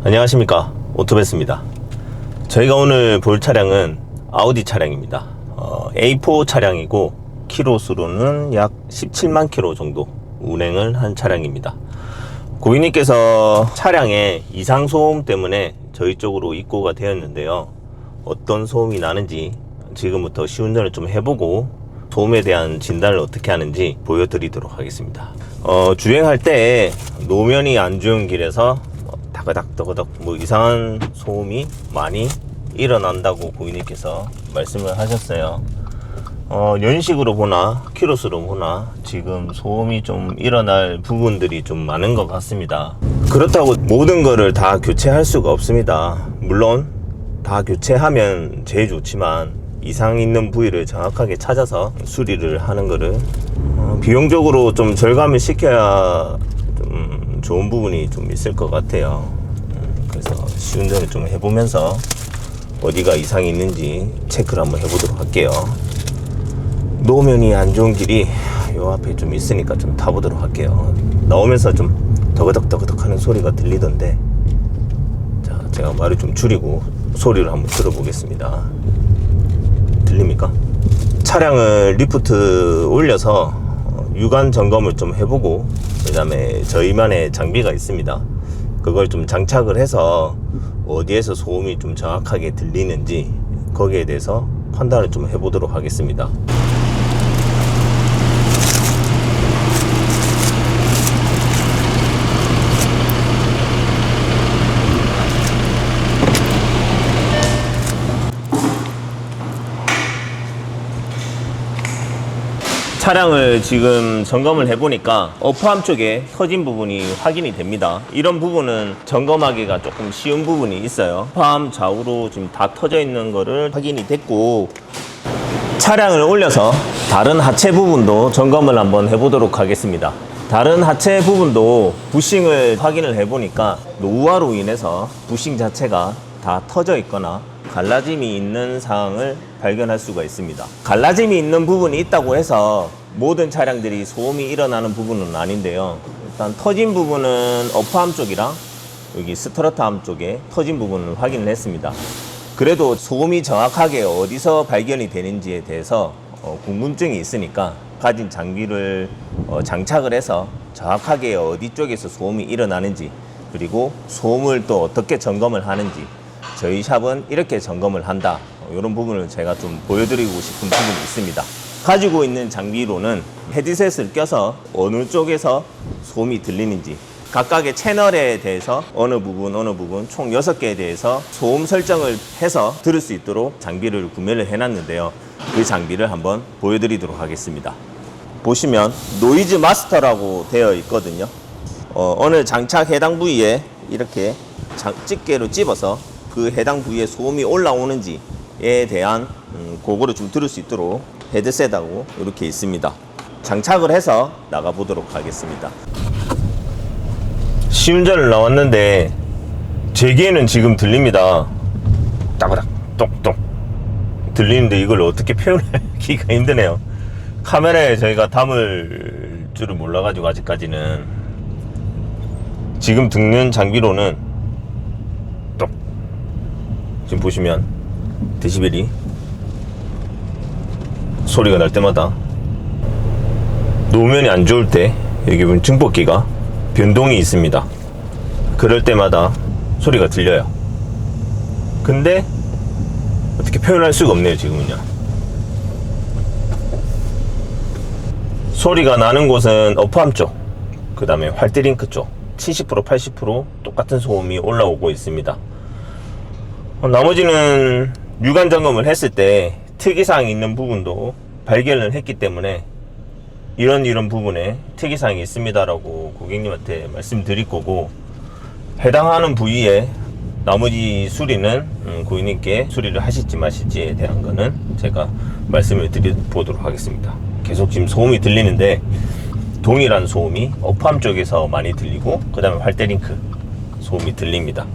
안녕하십니까, 오토베스입니다. 저희가 오늘 볼 차량은 아우디 차량입니다. A4 차량이고 키로수로는 약 17만 킬로 정도 운행을 한 차량입니다. 고객님께서 차량에 이상 소음 때문에 저희 쪽으로 입고가 되었는데요, 어떤 소음이 나는지 지금부터 시운전을 좀 해보고 소음에 대한 진단을 어떻게 하는지 보여드리도록 하겠습니다. 주행할 때 노면이 안 좋은 길에서 다그닥 이상한 소음이 많이 일어난다고 고객님께서 말씀을 하셨어요. 연식으로 보나 키로수로 보나 지금 소음이 좀 일어날 부분들이 좀 많은 것 같습니다. 그렇다고 모든 거를 다 교체할 수가 없습니다. 물론 다 교체하면 제일 좋지만 이상 있는 부위를 정확하게 찾아서 수리를 하는 거를 비용적으로 좀 절감을 시켜야 좀 좋은 부분이 좀 있을 것 같아요. 그래서 시운전을 좀 해보면서 어디가 이상이 있는지 체크를 한번 해보도록 할게요. 노면이 안 좋은 길이 요 앞에 좀 있으니까 좀 타보도록 할게요. 나오면서 좀 더그덕 하는 소리가 들리던데, 자, 제가 말을 좀 줄이고 소리를 한번 들어보겠습니다. 들립니까? 차량을 리프트 올려서 유관 점검을 좀 해보고, 그 다음에 저희만의 장비가 있습니다. 그걸 좀 장착을 해서 어디에서 소음이 좀 정확하게 들리는지 거기에 대해서 판단을 좀 해보도록 하겠습니다. 차량을 지금 점검을 해보니까 어퍼암 쪽에 터진 부분이 확인이 됩니다. 이런 부분은 점검하기가 조금 쉬운 부분이 있어요. 어퍼암 좌우로 지금 다 터져 있는 거를 확인이 됐고, 차량을 올려서 다른 하체 부분도 점검을 한번 해보도록 하겠습니다. 다른 하체 부분도 부싱을 확인을 해보니까 노후화로 인해서 부싱 자체가 다 터져 있거나 갈라짐이 있는 상황을 발견할 수가 있습니다. 갈라짐이 있는 부분이 있다고 해서 모든 차량들이 소음이 일어나는 부분은 아닌데요, 일단 터진 부분은 어퍼암 쪽이랑 여기 스트러트암 쪽에 터진 부분을 확인을 했습니다. 그래도 소음이 정확하게 어디서 발견이 되는지에 대해서 궁금증이 있으니까 가진 장비를 장착을 해서 정확하게 어디 쪽에서 소음이 일어나는지, 그리고 소음을 또 어떻게 점검을 하는지, 저희 샵은 이렇게 점검을 한다, 이런 부분을 제가 좀 보여드리고 싶은 부분이 있습니다. 가지고 있는 장비로는 헤드셋을 껴서 어느 쪽에서 소음이 들리는지, 각각의 채널에 대해서 어느 부분 총 6개에 대해서 소음 설정을 해서 들을 수 있도록 장비를 구매를 해놨는데요, 그 장비를 한번 보여드리도록 하겠습니다. 보시면 노이즈 마스터라고 되어 있거든요. 어느 장착 해당 부위에 이렇게 집게로 찝어서 그 해당 부위에 소음이 올라오는지에 대한 그거를 좀 들을 수 있도록 헤드셋하고 이렇게 있습니다. 장착을 해서 나가 보도록 하겠습니다. 시운전을 나왔는데 제 귀에는 지금 들립니다. 따그닥 똑똑 들리는데 이걸 어떻게 표현하기가 힘드네요. 카메라에 저희가 담을 줄을 몰라가지고 아직까지는. 지금 듣는 장비로는 지금 보시면 데시벨이 소리가 날 때마다 노면이 안 좋을 때 여기 보면 증폭기가 변동이 있습니다. 그럴 때마다 소리가 들려요. 근데 어떻게 표현할 수가 없네요. 지금은요, 소리가 나는 곳은 어퍼암 쪽, 그 다음에 활대링크 쪽 70% 80% 똑같은 소음이 올라오고 있습니다. 나머지는 유관 점검을 했을 때 특이사항이 있는 부분도 발견을 했기 때문에 이런 부분에 특이사항이 있습니다라고 고객님한테 말씀드릴 거고, 해당하는 부위에 나머지 수리는 고객님께 수리를 하실지 마실지에 대한 거는 제가 말씀을 드려보도록 하겠습니다. 계속 지금 소음이 들리는데 동일한 소음이 어퍼암 쪽에서 많이 들리고, 그 다음에 활대링크 소음이 들립니다.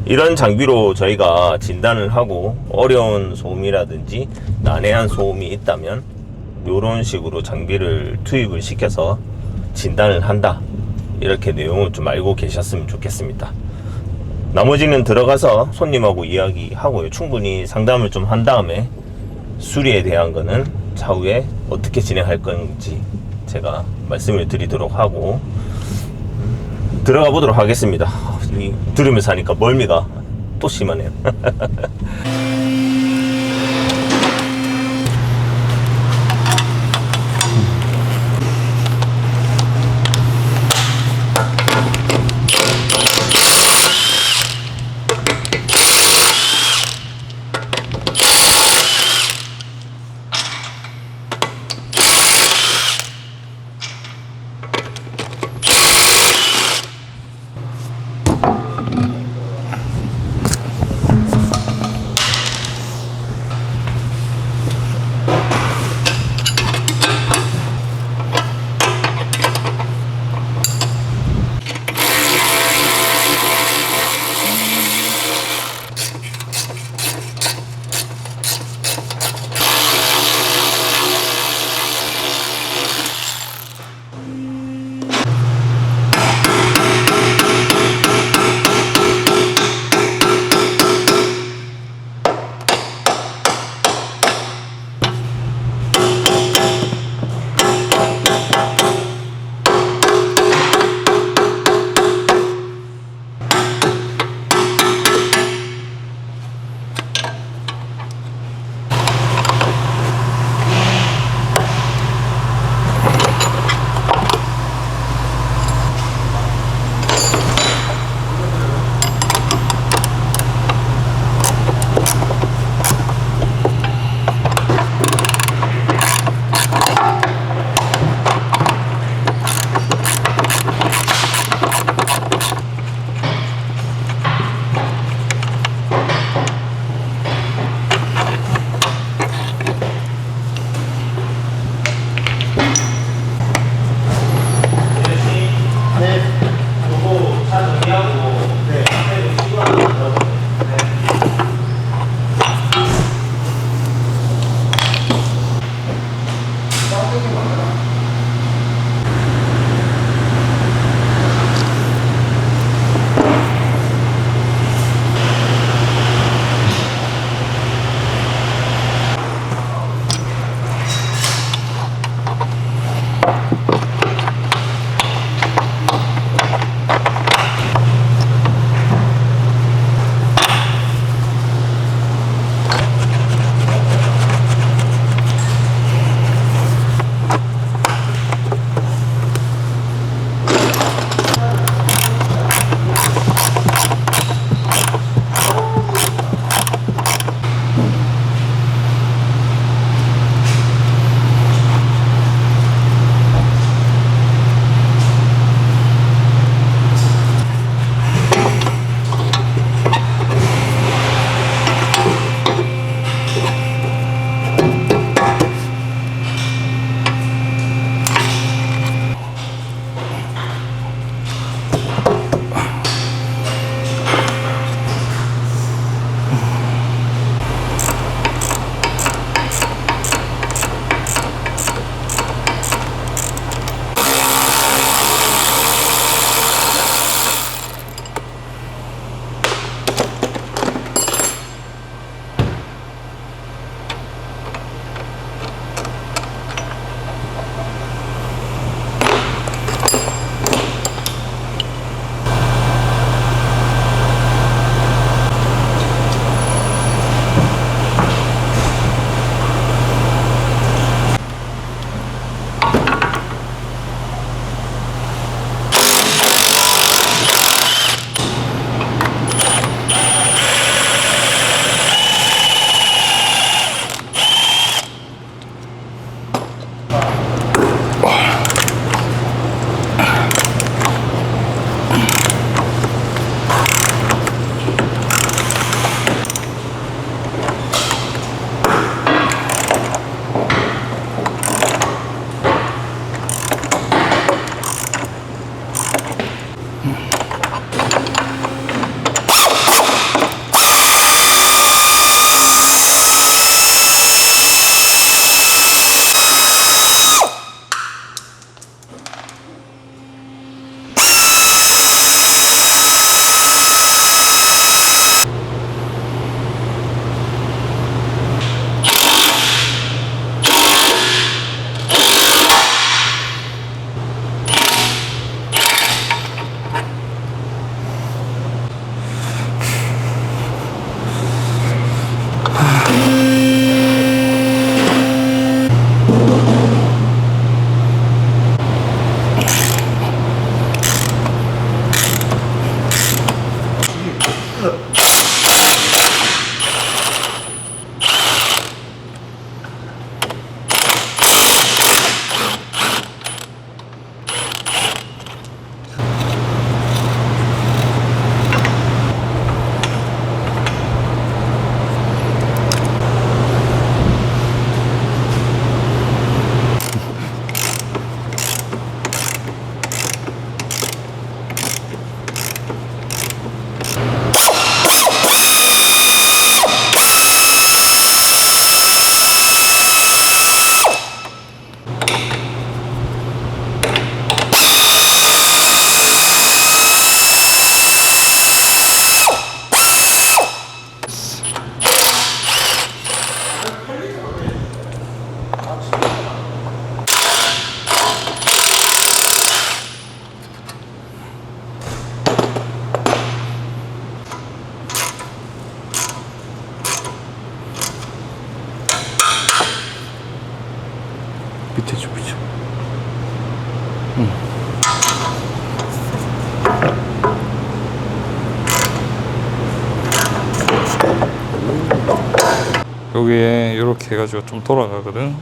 이런 장비로 저희가 진단을 하고 어려운 소음이라든지 난해한 소음이 있다면 이런 식으로 장비를 투입을 시켜서 진단을 한다, 이렇게 내용을 좀 알고 계셨으면 좋겠습니다. 나머지는 들어가서 손님하고 이야기하고요. 충분히 상담을 좀 한 다음에 수리에 대한 거는 차후에 어떻게 진행할 건지 제가 말씀을 드리도록 하고 들어가 보도록 하겠습니다. 들으면서 하니까 멀미가 또 심하네요. 여기에 이렇게 해가지고 좀 돌아가거든.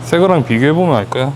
새 거랑 비교해보면 알 거야.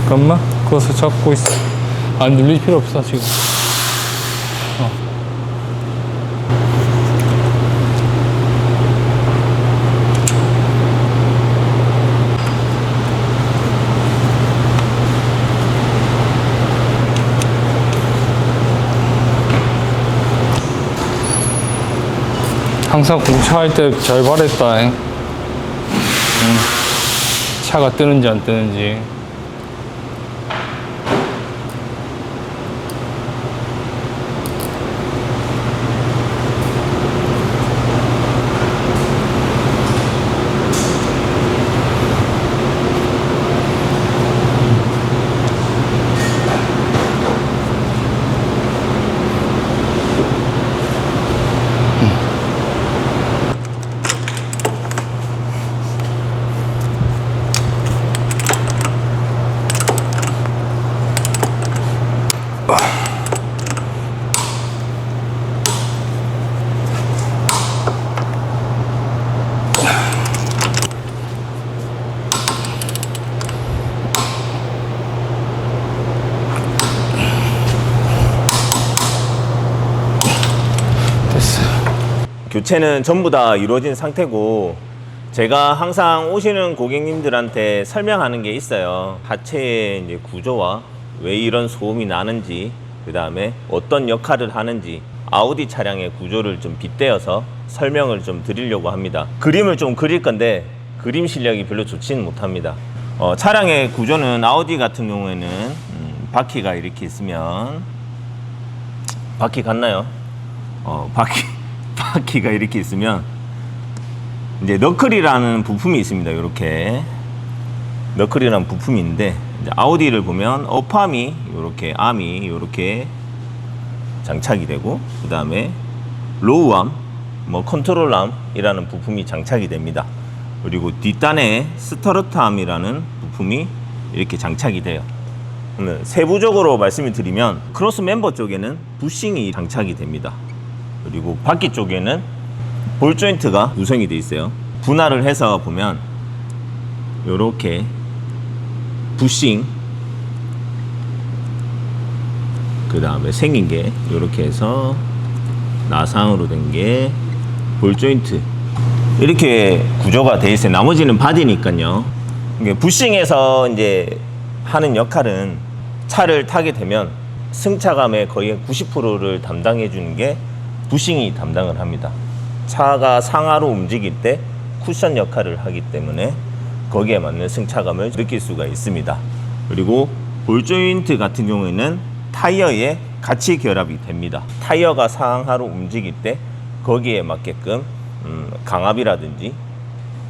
잠깐만, 그것을 잡고 있어. 안 눌릴 필요 없어 지금. 항상 공차할 때 잘 바랬다. 차가 뜨는지 안 뜨는지. 교체는 전부 다 이루어진 상태고, 제가 항상 오시는 고객님들한테 설명하는 게 있어요. 하체의 이제 구조와 왜 이런 소음이 나는지, 그 다음에 어떤 역할을 하는지, 아우디 차량의 구조를 좀 빗대어서 설명을 좀 드리려고 합니다. 그림을 좀 그릴 건데 그림 실력이 별로 좋지는 못합니다. 차량의 구조는 아우디 같은 경우에는 바퀴가 이렇게 있으면, 바퀴 같나요? 바퀴가 이렇게 있으면 이제 너클이라는 부품이 있습니다. 이렇게 너클이라는 부품이 있는데, 이제 아우디를 보면 어팜이 이렇게, 암이 이렇게 장착이 되고, 그 다음에 로우암, 컨트롤암이라는 부품이 장착이 됩니다. 그리고 뒷단에 스타터암이라는 부품이 이렇게 장착이 돼요. 세부적으로 말씀을 드리면, 크로스 멤버 쪽에는 부싱이 장착이 됩니다. 그리고 바퀴 쪽에는 볼 조인트가 구성이 되어 있어요. 분할을 해서 보면 이렇게 부싱, 그 다음에 생긴 게 이렇게 해서 나상으로 된 게 볼 조인트, 이렇게 구조가 되어 있어요. 나머지는 바디니까요. 부싱에서 이제 하는 역할은, 차를 타게 되면 승차감의 거의 90%를 담당해 주는 게 부싱이 담당을 합니다. 차가 상하로 움직일 때 쿠션 역할을 하기 때문에 거기에 맞는 승차감을 느낄 수가 있습니다. 그리고 볼 조인트 같은 경우에는 타이어에 같이 결합이 됩니다. 타이어가 상하로 움직일 때 거기에 맞게끔 강압이라든지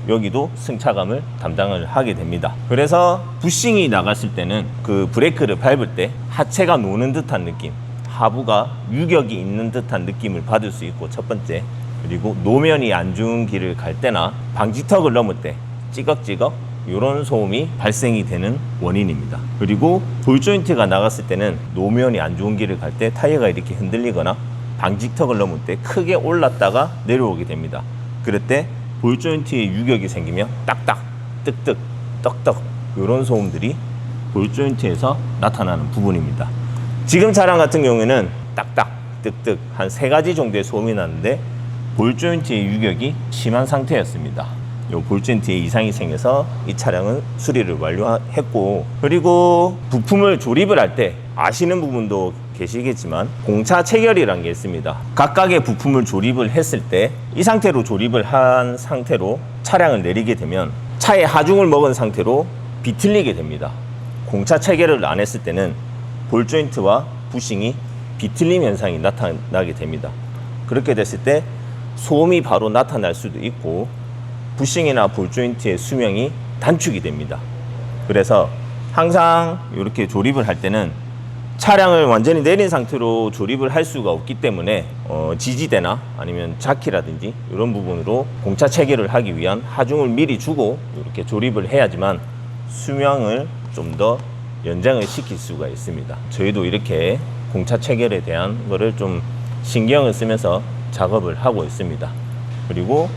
여기도 승차감을 담당을 하게 됩니다. 그래서 부싱이 나갔을 때는 그 브레이크를 밟을 때 하체가 노는 듯한 느낌, 하부가 유격이 있는 듯한 느낌을 받을 수 있고, 첫 번째. 그리고 노면이 안 좋은 길을 갈 때나 방지턱을 넘을 때 찌걱찌걱 이런 소음이 발생이 되는 원인입니다. 그리고 볼 조인트가 나갔을 때는 노면이 안 좋은 길을 갈 때 타이어가 이렇게 흔들리거나 방지턱을 넘을 때 크게 올랐다가 내려오게 됩니다. 그럴 때 볼 조인트에 유격이 생기면 딱딱, 뜩뜩, 떡떡 이런 소음들이 볼 조인트에서 나타나는 부분입니다. 지금 차량 같은 경우에는 딱딱, 뜩뜩 한 3가지 정도의 소음이 나는데 볼 조인트의 유격이 심한 상태였습니다. 이 볼 조인트에 이상이 생겨서 이 차량은 수리를 완료했고, 그리고 부품을 조립을 할 때 아시는 부분도 계시겠지만 공차 체결이라는 게 있습니다. 각각의 부품을 조립을 했을 때 이 상태로 조립을 한 상태로 차량을 내리게 되면 차에 하중을 먹은 상태로 비틀리게 됩니다. 공차 체결을 안 했을 때는 볼 조인트와 부싱이 비틀림 현상이 나타나게 됩니다. 그렇게 됐을 때 소음이 바로 나타날 수도 있고 부싱이나 볼 조인트의 수명이 단축이 됩니다. 그래서 항상 이렇게 조립을 할 때는 차량을 완전히 내린 상태로 조립을 할 수가 없기 때문에 지지대나 아니면 자키라든지 이런 부분으로 공차 체결을 하기 위한 하중을 미리 주고 이렇게 조립을 해야지만 수명을 좀 더 연장을 시킬 수가 있습니다. 저희도 이렇게 공차 체결에 대한 거를 좀 신경을 쓰면서 작업을 하고 있습니다. 그리고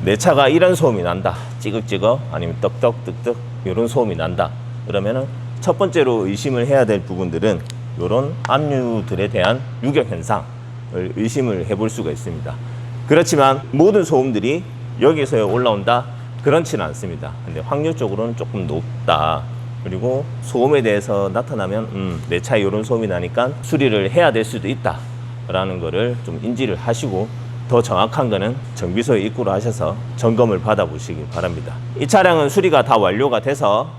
내 차가 이런 소음이 난다, 찌걱찌걱 아니면 떡떡 뜩뜩 이런 소음이 난다 그러면은 첫 번째로 의심을 해야 될 부분들은 이런 압류들에 대한 유격 현상을 의심을 해볼 수가 있습니다. 그렇지만 모든 소음들이 여기서 올라온다 그렇지는 않습니다. 근데 확률적으로는 조금 높다. 그리고 소음에 대해서 나타나면 내 차에 이런 소음이 나니까 수리를 해야 될 수도 있다 라는 거를 좀 인지를 하시고, 더 정확한 거는 정비소에 입구를 하셔서 점검을 받아보시기 바랍니다. 이 차량은 수리가 다 완료가 돼서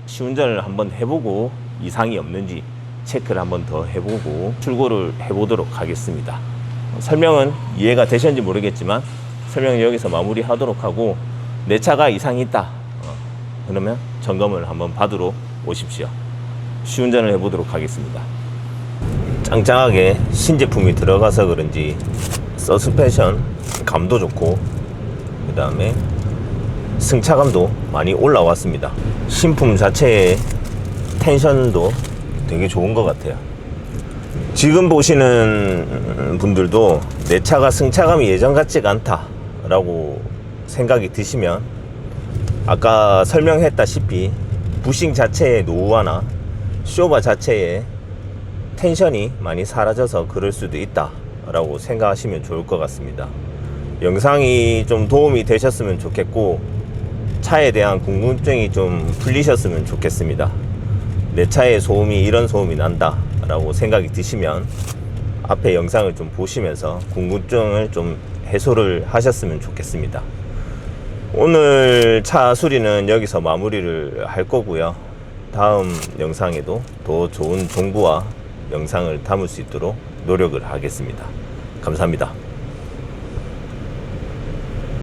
시운전을 한번 해보고 이상이 없는지 체크를 한번 더 해보고 출고를 해보도록 하겠습니다. 설명은 이해가 되셨는지 모르겠지만 설명은 여기서 마무리하도록 하고, 내 차가 이상이 있다 그러면 점검을 한번 받으러 오십시오. 시운전을 해보도록 하겠습니다. 짱짱하게 신제품이 들어가서 그런지 서스펜션 감도 좋고 그 다음에 승차감도 많이 올라왔습니다. 신품 자체의 텐션도 되게 좋은 것 같아요. 지금 보시는 분들도 내 차가 승차감이 예전 같지가 않다 라고 생각이 드시면 아까 설명했다시피 부싱 자체의 노후화나 쇼바 자체의 텐션이 많이 사라져서 그럴 수도 있다 라고 생각하시면 좋을 것 같습니다. 영상이 좀 도움이 되셨으면 좋겠고 차에 대한 궁금증이 좀 풀리셨으면 좋겠습니다. 내 차의 소음이 이런 소음이 난다 라고 생각이 드시면 앞에 영상을 좀 보시면서 궁금증을 좀 해소를 하셨으면 좋겠습니다. 오늘 차 수리는 여기서 마무리를 할 거고요. 다음 영상에도 더 좋은 정보와 영상을 담을 수 있도록 노력을 하겠습니다. 감사합니다.